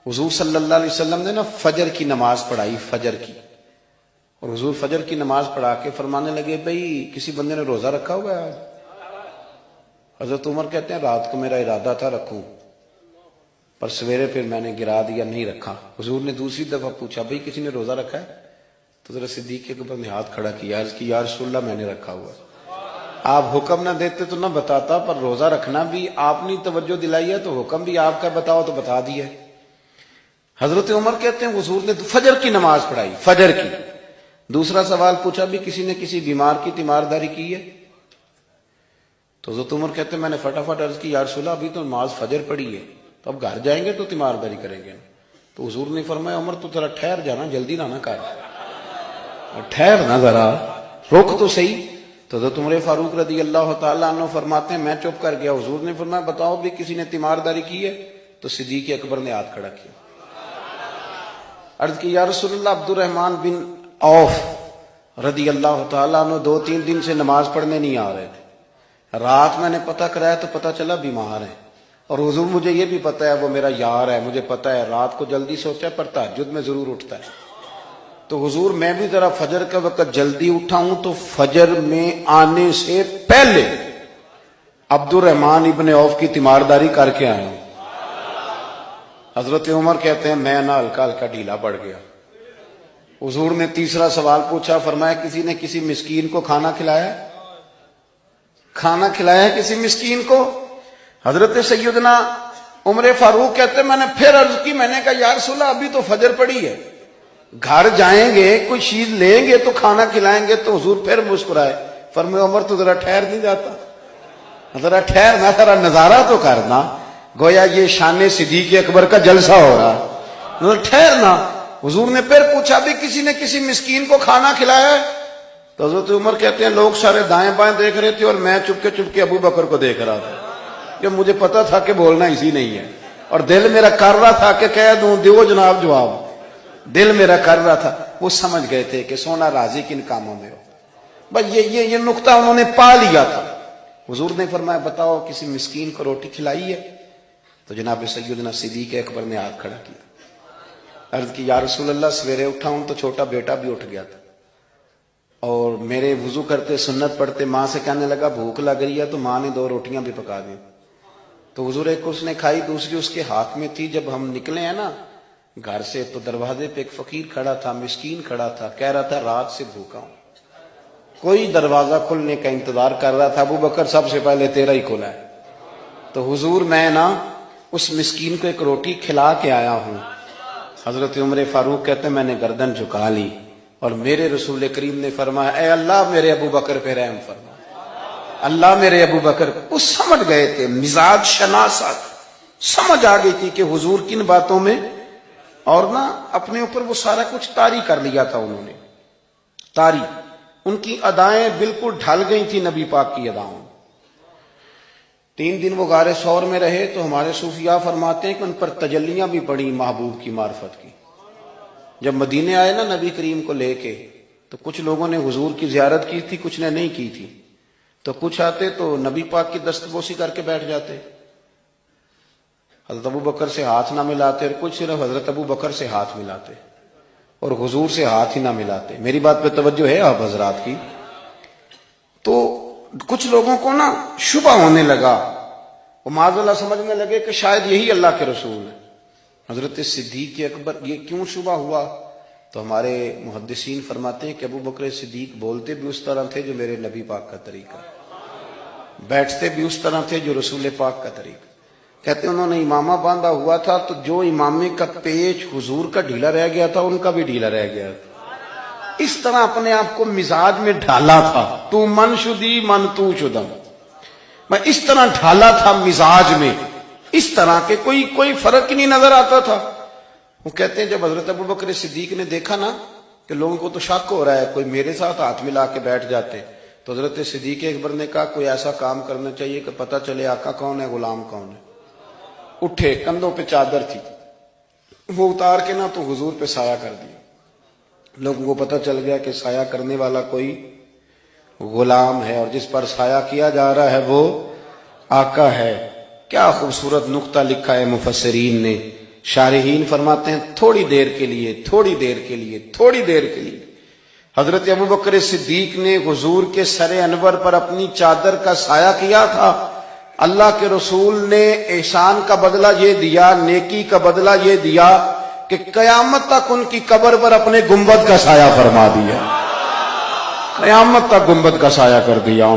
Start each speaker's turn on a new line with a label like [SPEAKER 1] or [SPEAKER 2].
[SPEAKER 1] حضور صلی اللہ علیہ وسلم نے نا فجر کی نماز پڑھائی، فجر کی، اور حضور فجر کی نماز پڑھا کے فرمانے لگے بھئی کسی بندے نے روزہ رکھا ہوا ہے آج؟ حضرت عمر کہتے ہیں رات کو میرا ارادہ تھا رکھوں، پر سویرے پھر میں نے گرا دیا، نہیں رکھا۔ حضور نے دوسری دفعہ پوچھا بھئی کسی نے روزہ رکھا ہے؟ تو حضرت صدیق اکبر نے ہاتھ کھڑا کیا، عرض کی یا رسول اللہ میں نے رکھا ہوا ہے۔ آپ حکم نہ دیتے تو نہ بتاتا، پر روزہ رکھنا بھی آپ نے توجہ دلائی ہے تو حکم بھی آپ کا بتاؤ تو بتا دیا۔ حضرت عمر کہتے ہیں حضور نے فجر کی نماز پڑھائی، فجر کی۔ دوسرا سوال پوچھا بھی کسی نے کسی بیمار کی تیمارداری کی ہے؟ تو حضرت عمر کہتے ہیں میں نے فٹافٹ عرض کی یا رسول اللہ ابھی تو نماز فجر پڑھی ہے، تو اب گھر جائیں گے تو تیمارداری کریں گے۔ تو حضور نے فرمایا عمر تو ذرا ٹھہر جانا، جلدی نہ کر، ٹھہر نہ ذرا، رک تو صحیح۔ تو حضرت عمر فاروق رضی اللہ تعالیٰ عنہ فرماتے ہیں میں چپ کر گیا۔ حضور نے فرمایا بتاؤ بھی کسی نے تیمارداری کی ہے؟ تو صدیق اکبر نے ہاتھ کھڑا کیا، عرض کی یا رسول اللہ عبد الرحمن بن عوف رضی اللہ تعالیٰ عنہ 2-3 دن سے نماز پڑھنے نہیں آ رہے تھے، رات میں نے پتہ کرایا تو پتہ چلا بیمار ہیں، اور حضور مجھے یہ بھی پتہ ہے وہ میرا یار ہے، مجھے پتہ ہے رات کو جلدی سوتا ہے پر تہجد میں ضرور اٹھتا ہے۔ تو حضور میں بھی ذرا فجر کا وقت جلدی اٹھا ہوں تو فجر میں آنے سے پہلے عبد الرحمن ابن عوف کی تیمارداری کر کے آیا ہوں۔ حضرت عمر کہتے ہیں میں نہ ہلکا ہلکا ڈھیلا پڑ گیا۔ حضور نے تیسرا سوال پوچھا، فرمایا کسی نے کسی مسکین کو کھانا کھلایا؟ کھانا کھلایا ہے کسی مسکین کو؟ حضرت سیدنا عمر فاروق کہتے ہیں میں نے پھر عرض کی، میں نے کہا یا رسول اللہ ابھی تو فجر پڑی ہے، گھر جائیں گے کوئی چیز لیں گے تو کھانا کھلائیں گے۔ تو حضور پھر مسکرائے، فرمایا عمر تو ذرا ٹھہر نہیں جاتا، ذرا ٹھہرنا، ذرا نظارہ تو کرنا، گویا یہ شان صدیق اکبر کا جلسہ ہو رہا، ٹھہرنا۔ حضور نے پھر پوچھا بھی کسی نے کسی مسکین کو کھانا کھلایا ہے؟ تو حضرت عمر کہتے ہیں لوگ سارے دائیں بائیں دیکھ رہے تھے اور میں چپ کے ابو بکر کو دیکھ رہا تھا، کہ مجھے پتا تھا کہ بولنا اسی نہیں ہے، اور دل میرا کر رہا تھا کہ کہہ دوں دیو جناب جواب، دل میرا کر رہا تھا۔ وہ سمجھ گئے تھے کہ سونا راضی کن کاموں میں ہو، بس یہ نقطہ انہوں نے پا لیا تھا۔ حضور نے فرمایا بتاؤ کسی مسکین کو روٹی کھلائی ہے؟ تو جناب سیدنا صدیق اکبر نے ہاتھ کھڑا کیا، عرض کی یا رسول اللہ سویرے اٹھا ہوں تو چھوٹا بیٹا بھی اٹھ گیا تھا، اور میرے وضو کرتے سنت پڑھتے ماں سے کہنے لگا بھوک لگ رہی ہے، تو ماں نے 2 روٹیاں بھی پکا دی۔ تو حضور ایک اس نے کھائی، دوسری اس کے ہاتھ میں تھی۔ جب ہم نکلے ہیں نا گھر سے تو دروازے پہ ایک فقیر کھڑا تھا، مسکین کھڑا تھا، کہہ رہا تھا رات سے بھوکا ہوں، کوئی دروازہ کھلنے کا انتظار کر رہا تھا، ابو بکر سب سے پہلے تیرا ہی کھلا ہے۔ تو حضور میں نا اس مسکین کو ایک روٹی کھلا کے آیا ہوں۔ حضرت عمر فاروق کہتے ہیں میں نے گردن جھکا لی، اور میرے رسول کریم نے فرمایا اے اللہ میرے ابو بکر پہ رحم فرما، اللہ میرے ابو بکر۔ وہ سمجھ گئے تھے، مزاج شناست سمجھ آ گئی تھی کہ حضور کن باتوں میں، اور نا اپنے اوپر وہ سارا کچھ طاری کر لیا تھا انہوں نے، طاری، ان کی ادائیں بالکل ڈھل گئی تھی نبی پاک کی اداؤں۔ 3 دن وہ غار ثور میں رہے تو ہمارے صوفیاء فرماتے ہیں کہ ان پر تجلیاں بھی پڑی محبوب کی معرفت کی۔ جب مدینے آئے نا نبی کریم کو لے کے، تو کچھ لوگوں نے حضور کی زیارت کی تھی، کچھ نے نہیں کی تھی، تو کچھ آتے تو نبی پاک کی دستبوسی کر کے بیٹھ جاتے، حضرت ابو بکر سے ہاتھ نہ ملاتے، اور کچھ صرف حضرت ابو بکر سے ہاتھ ملاتے اور حضور سے ہاتھ ہی نہ ملاتے۔ میری بات پہ توجہ ہے آپ حضرات کی؟ تو کچھ لوگوں کو نا شبہ ہونے لگا، وہ معاذ اللہ سمجھنے لگے کہ شاید یہی اللہ کے رسول ہے۔ حضرت صدیق اکبر، یہ کیوں شبہ ہوا؟ تو ہمارے محدثین فرماتے ہیں کہ ابو بکر صدیق بولتے بھی اس طرح تھے جو میرے نبی پاک کا طریقہ، بیٹھتے بھی اس طرح تھے جو رسول پاک کا طریقہ۔ کہتے ہیں انہوں نے امامہ باندھا ہوا تھا تو جو امامے کا پیچ حضور کا ڈھیلا رہ گیا تھا ان کا بھی ڈھیلا رہ گیا تھا۔ اس طرح اپنے آپ کو مزاج میں ڈھالا تھا، تو من شدی من تو شدم، میں اس طرح ڈھالا تھا مزاج میں، اس طرح کے کوئی فرق ہی نہیں نظر آتا تھا۔ وہ کہتے ہیں جب حضرت ابو بکر صدیق نے دیکھا نا کہ لوگوں کو تو شک ہو رہا ہے، کوئی میرے ساتھ ہاتھ ملا کے بیٹھ جاتے، تو حضرت صدیق اکبر نے کہا کوئی ایسا کام کرنا چاہیے کہ پتہ چلے آقا کون ہے غلام کون ہے۔ اٹھے، کندھوں پہ چادر تھی، وہ اتار کے نا تو حضور پہ سایہ کر دیا، لوگوں کو پتہ چل گیا کہ سایہ کرنے والا کوئی غلام ہے، اور جس پر سایہ کیا جا رہا ہے وہ آقا ہے۔ کیا خوبصورت نقطہ لکھا ہے مفسرین نے شارحین فرماتے ہیں تھوڑی دیر کے لیے، تھوڑی دیر کے لیے، تھوڑی دیر کے لیے حضرت ابوبکر صدیق نے حضور کے سر انور پر اپنی چادر کا سایہ کیا تھا۔ اللہ کے رسول نے احسان کا بدلہ یہ دیا، نیکی کا بدلہ یہ دیا کہ قیامت تک ان کی قبر پر اپنے گنبد کا سایہ فرما دیا، قیامت تک گنبد کا سایہ کر دیا۔